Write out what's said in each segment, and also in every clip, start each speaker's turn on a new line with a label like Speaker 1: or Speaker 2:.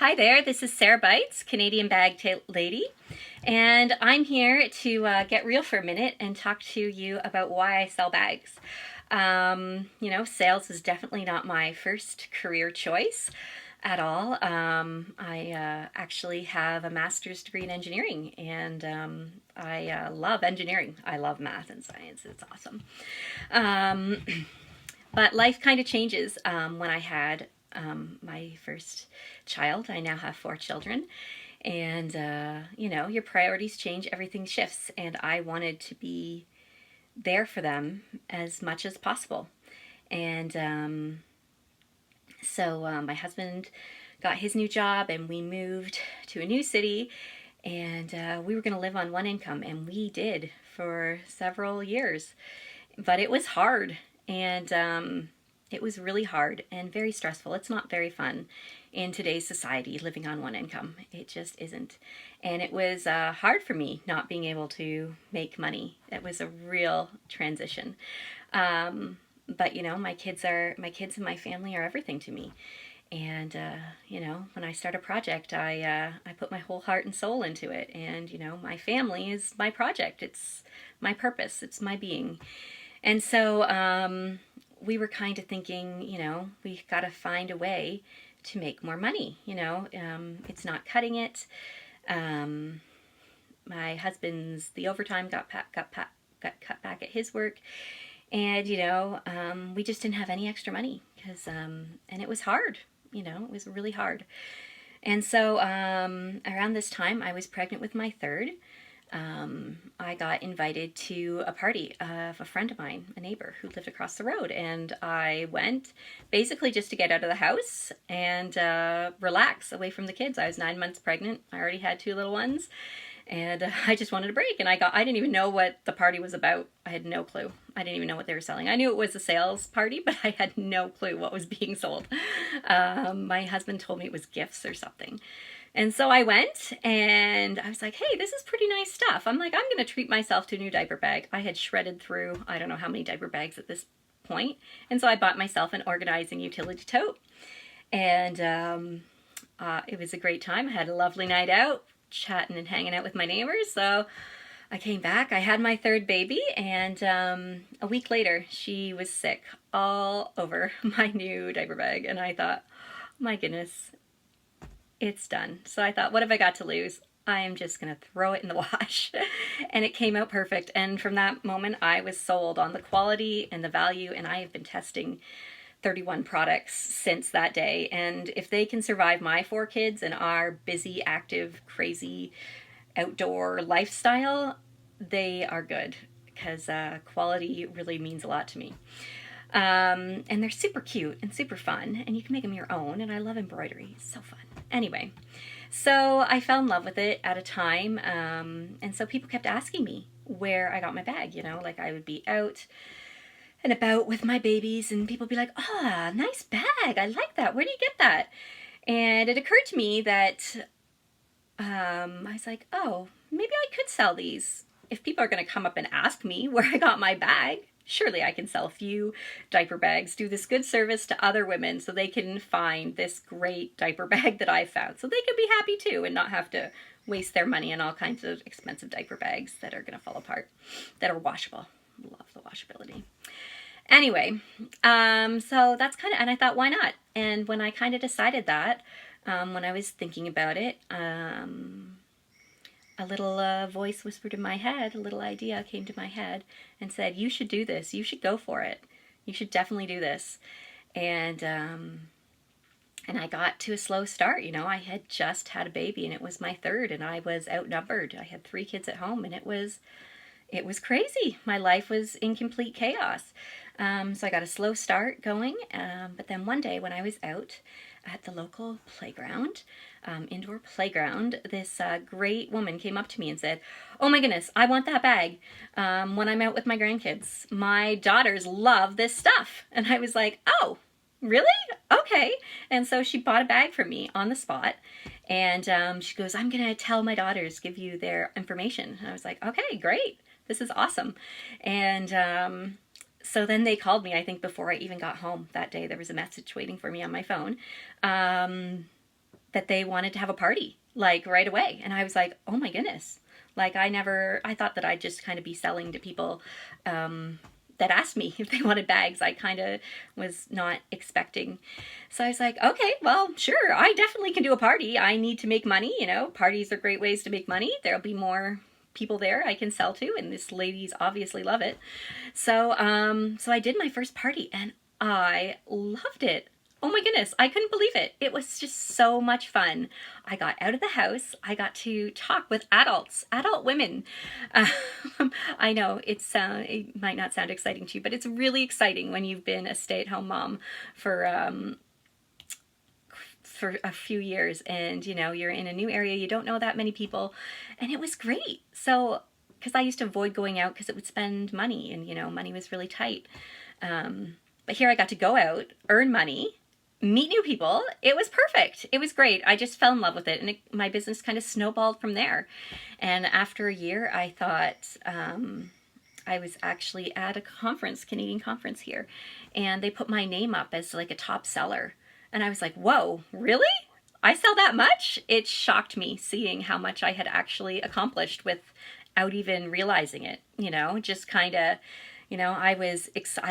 Speaker 1: Hi there, this is Sarah Bites, CanadianBagLady, and I'm here to get real for a minute and talk to you about why I sell bags. Sales is definitely not my first career choice at all. I actually have a master's degree in engineering, and I love engineering. I love math and science, it's awesome. Um, but life kind of changes when I had my first child. I now have 4 children. And, your priorities change, everything shifts. And I wanted to be there for them as much as possible. And my husband got his new job and we moved to a new city. And we were going to live on one income. And we did for several years. But it was hard. And it was really hard and very stressful. It's not very fun in today's society living on one income. It just isn't. And it was hard for me not being able to make money. It was a real transition. But my kids and my family are everything to me. And when I start a project, I put my whole heart and soul into it. And my family is my project. It's my purpose. It's my being. And so we were kind of thinking, we got to find a way to make more money. It's not cutting it. My husband's the overtime got cut back at his work, and we just didn't have any extra money because and it was hard. It was really hard. And so around this time, I was pregnant with my third. I got invited to a party of a friend of mine, a neighbor who lived across the road, and I went basically just to get out of the house and relax away from the kids. I was 9 months pregnant. I already had 2 little ones, and I just wanted a break. And I didn't even know what the party was about. I had no clue. I didn't even know what they were selling. I knew it was a sales party, but I had no clue what was being sold. My husband told me it was gifts or something. And so I went and I was like, hey, this is pretty nice stuff. I'm like, I'm going to treat myself to a new diaper bag. I had shredded through, I don't know how many diaper bags at this point. And so I bought myself an organizing utility tote. And it was a great time. I had a lovely night out, chatting and hanging out with my neighbors. So I came back. I had my third baby. And a week later, she was sick all over my new diaper bag. And I thought, my goodness, it's done. So I thought, what have I got to lose? I am just going to throw it in the wash. And it came out perfect. And from that moment, I was sold on the quality and the value. And I have been testing 31 products since that day. And if they can survive my 4 kids and our busy, active, crazy outdoor lifestyle, they are good because quality really means a lot to me. And they're super cute and super fun, and you can make them your own, and I love embroidery. It's so fun. Anyway, so I fell in love with it at a time, and so people kept asking me where I got my bag, like I would be out and about with my babies, and people would be like, oh, nice bag, I like that, where do you get that? And it occurred to me that I was like, oh, maybe I could sell these. If people are going to come up and ask me where I got my bag, surely I can sell a few diaper bags, do this good service to other women so they can find this great diaper bag that I found. So they can be happy too and not have to waste their money on all kinds of expensive diaper bags that are going to fall apart, that are washable. Love the washability. Anyway, so that's kind of, and I thought, why not? And when I kind of decided that, when I was thinking about it, a little voice whispered in my head, a little idea came to my head and said, you should do this. You should go for it. You should definitely do this. And I got to a slow start. I had just had a baby and it was my third and I was outnumbered. I had 3 kids at home and it was crazy. My life was in complete chaos. So I got a slow start going. But then one day when I was out at the local playground, indoor playground, this great woman came up to me and said, oh my goodness, I want that bag when I'm out with my grandkids. My daughters love this stuff. And I was like, oh, really? Okay. And so she bought a bag for me on the spot. And she goes, I'm going to tell my daughters, give you their information. And I was like, okay, great. This is awesome. And so then they called me, I think before I even got home that day. There was a message waiting for me on my phone. That that they wanted to have a party, like right away. And I was like, oh my goodness. Like I thought that I'd just kind of be selling to people that asked me if they wanted bags. I kind of was not expecting. So I was like, okay, well, sure, I definitely can do a party. I need to make money. You know, parties are great ways to make money. There'll be more people there I can sell to, and this ladies obviously love it. So, so I did my first party, and I loved it. Oh my goodness, I couldn't believe it. It was just so much fun. I got out of the house. I got to talk with adults, adult women. I know it might not sound exciting to you, but it's really exciting when you've been a stay-at-home mom for a few years, and you know, you're in a new area, you don't know that many people, and it was great. So, because I used to avoid going out because it would spend money, and you know, money was really tight. But here I got to go out, earn money, meet new people. It was perfect. It was great. I just fell in love with it, and my business kind of snowballed from there. And after a year, I thought, I was actually at a conference, Canadian conference here, and they put my name up as like a top seller. And I was like, whoa, really? I sell that much? It shocked me seeing how much I had actually accomplished without even realizing it, you know, just kind of, you know, I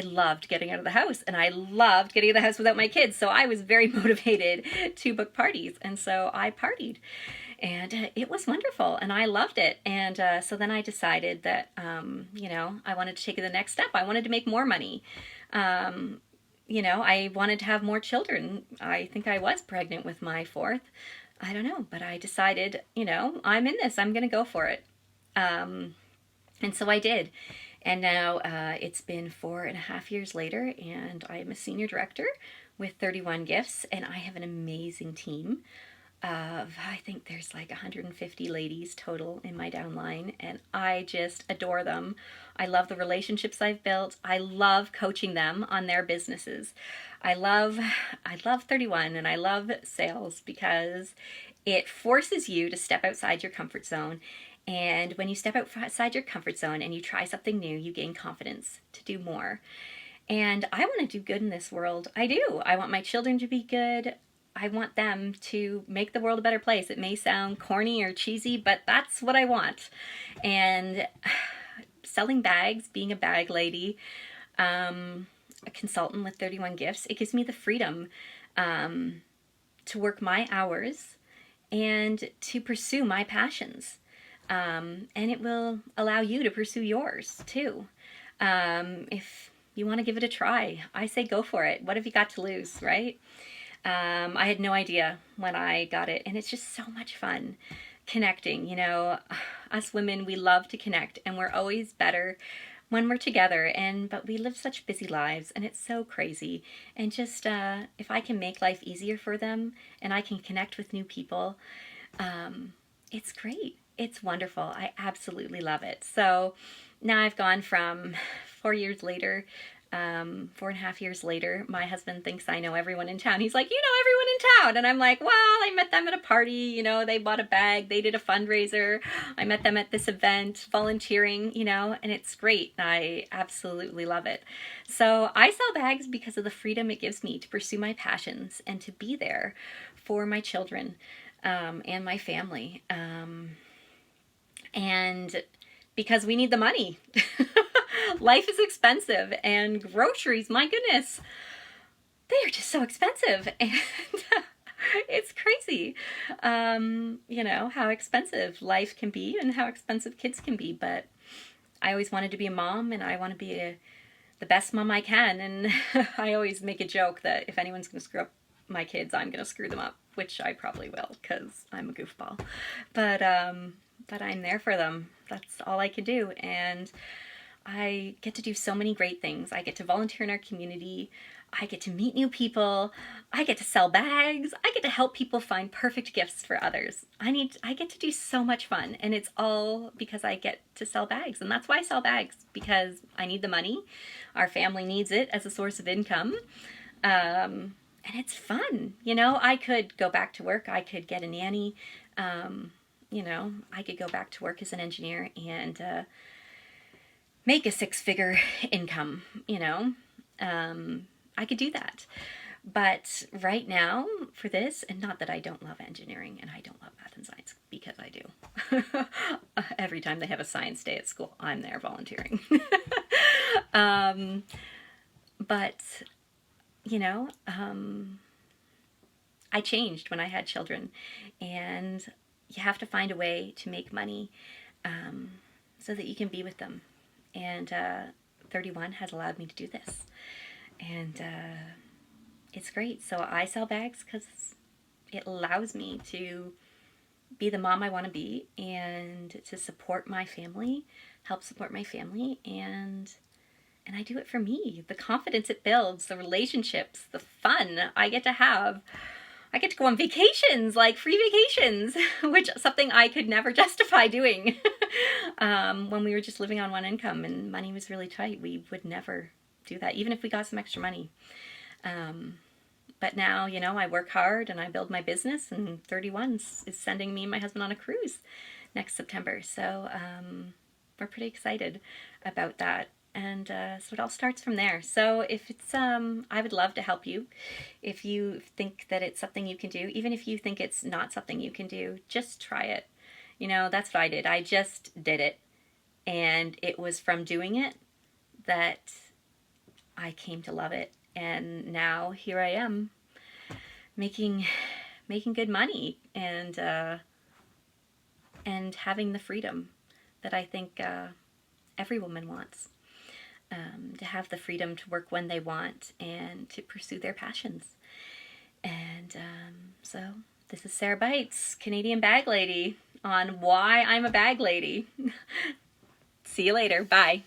Speaker 1: loved getting out of the house, and I loved getting out of the house without my kids. So I was very motivated to book parties. And so I partied, and it was wonderful, and I loved it. And so then I decided that, you know, I wanted to take the next step. I wanted to make more money. You know, I wanted to have more children. I think I was pregnant with my fourth. I don't know, but I decided, you know, I'm in this. I'm going to go for it. And so I did. And now it's been 4.5 years later, and I am a senior director with 31 gifts, and I have an amazing team of, I think there's like 150 ladies total in my downline, and I just adore them. I love the relationships I've built. I love coaching them on their businesses. I love 31, and I love sales because it forces you to step outside your comfort zone. And when you step outside your comfort zone and you try something new, you gain confidence to do more. And I want to do good in this world. I do. I want my children to be good. I want them to make the world a better place. It may sound corny or cheesy, but that's what I want. And selling bags, being a bag lady, a consultant with 31 gifts, it gives me the freedom to work my hours and to pursue my passions. And it will allow you to pursue yours too. If you want to give it a try, I say go for it. What have you got to lose, right? I had no idea when I got it, and it's just so much fun connecting. You know, us women, we love to connect, and we're always better when we're together, but we live such busy lives, and it's so crazy. And just if I can make life easier for them and I can connect with new people, it's great. It's wonderful. I absolutely love it. So now I've gone from 4 years later, 4.5 years later, my husband thinks I know everyone in town. He's like, you know everyone in town. And I'm like, well, I met them at a party. You know, they bought a bag. They did a fundraiser. I met them at this event, volunteering, you know, and it's great. I absolutely love it. So I sell bags because of the freedom it gives me to pursue my passions and to be there for my children and my family. And because we need the money. Life is expensive, and groceries, my goodness, they are just so expensive, and it's crazy, you know, how expensive life can be and how expensive kids can be. But I always wanted to be a mom, and I want to be the best mom I can, and I always make a joke that if anyone's going to screw up my kids, I'm going to screw them up, which I probably will because I'm a goofball. But I'm there for them. That's all I can do, and I get to do so many great things. I get to volunteer in our community. I get to meet new people. I get to sell bags. I get to help people find perfect gifts for others. I get to do so much fun, and it's all because I get to sell bags. And that's why I sell bags, because I need the money. Our family needs it as a source of income. And it's fun. You know, I could go back to work. I could get a nanny. You know, I could go back to work as an engineer and make a 6-figure income, you know. I could do that. But right now, for this, and not that I don't love engineering and I don't love math and science, because I do. Every time they have a science day at school, I'm there volunteering. um, but, you know, I changed when I had children, and you have to find a way to make money so that you can be with them. And 31 has allowed me to do this. And it's great. So I sell bags because it allows me to be the mom I want to be and to support my family, help support my family, and I do it for me. The confidence it builds, the relationships, the fun I get to have. I get to go on vacations, like free vacations, which is something I could never justify doing. When we were just living on one income and money was really tight, we would never do that, even if we got some extra money. But now, you know, I work hard and I build my business, and 31 is sending me and my husband on a cruise next September. So we're pretty excited about that. And so it all starts from there. So if it's, I would love to help you. If you think that it's something you can do, even if you think it's not something you can do, just try it. You know, that's what I did. I just did it. And it was from doing it that I came to love it. And now here I am making good money and having the freedom that I think every woman wants. To have the freedom to work when they want and to pursue their passions. And so this is Sarah Bites, Canadian Bag Lady, on why I'm a bag lady. See you later. Bye.